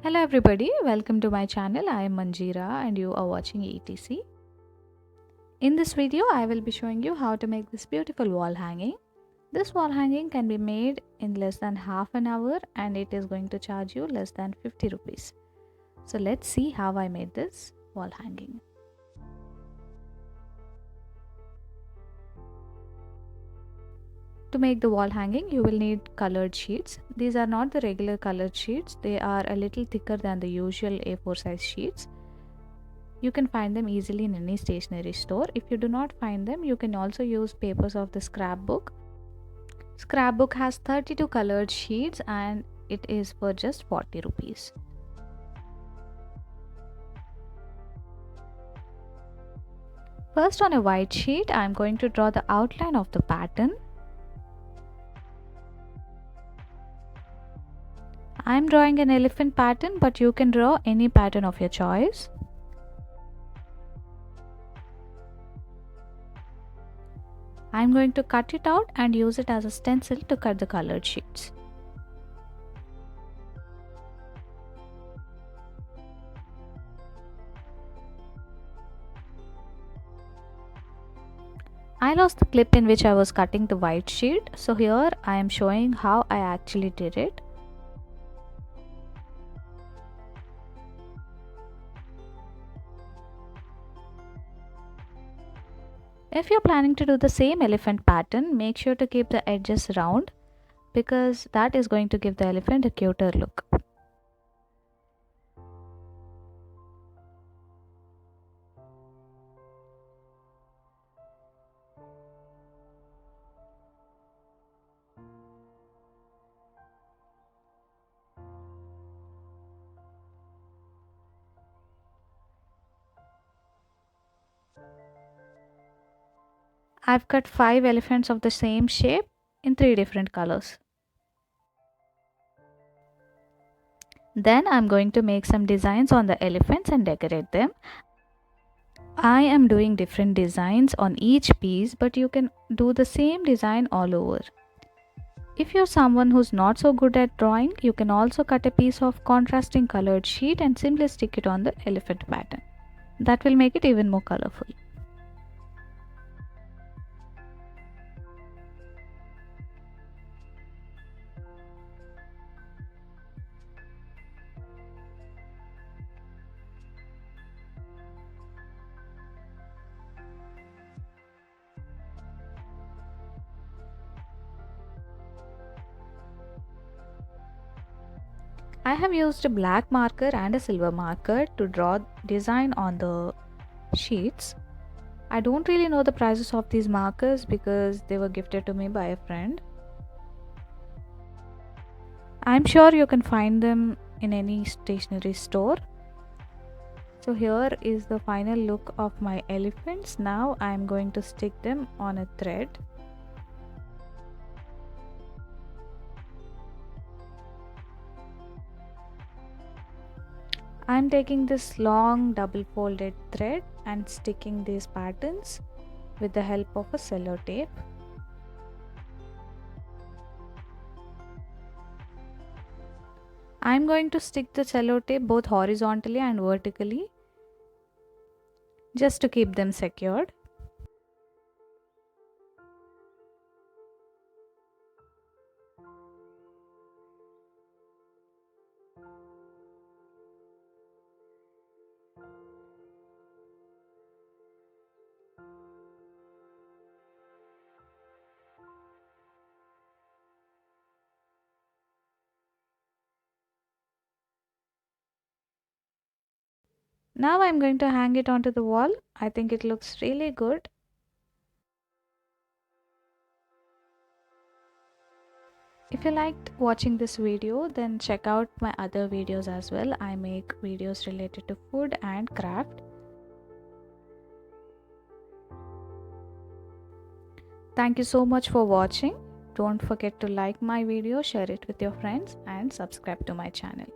Hello everybody, welcome to my channel. I am Manjeera and you are watching ETC. In this video, I will be showing you how to make this beautiful wall hanging. This wall hanging can be made in less than half an hour and it is going to charge you less than 50 rupees. So let's see how I made this wall hanging. To make the wall hanging, you will need colored sheets. These are not the regular colored sheets. They are a little thicker than the usual A4 size sheets. You can find them easily in any stationery store. If you do not find them, you can also use papers of the scrapbook. Scrapbook has 32 colored sheets and it is for just 40 rupees. First, on a white sheet, I am going to draw the outline of the pattern. I am drawing an elephant pattern, but you can draw any pattern of your choice. I am going to cut it out and use it as a stencil to cut the colored sheets. I lost the clip in which I was cutting the white sheet, so here I am showing how I actually did it. If you're planning to do the same elephant pattern, make sure to keep the edges round because that is going to give the elephant a cuter look. I've cut 5 elephants of the same shape in 3 different colors. Then I'm going to make some designs on the elephants and decorate them. I am doing different designs on each piece, but you can do the same design all over. If you're someone who's not so good at drawing, you can also cut a piece of contrasting colored sheet and simply stick it on the elephant pattern. That will make it even more colorful. I have used a black marker and a silver marker to draw design on the sheets. I don't really know the prices of these markers because they were gifted to me by a friend. I'm sure you can find them in any stationery store. So here is the final look of my elephants. Now I'm going to stick them on a thread. I'm taking this long double folded thread and sticking these patterns with the help of a cello tape. I'm going to stick the cello tape both horizontally and vertically just to keep them secured. Now I'm going to hang it onto the wall. I think it looks really good. If you liked watching this video, then check out my other videos as well. I make videos related to food and craft. Thank you so much for watching. Don't forget to like my video, share it with your friends and subscribe to my channel.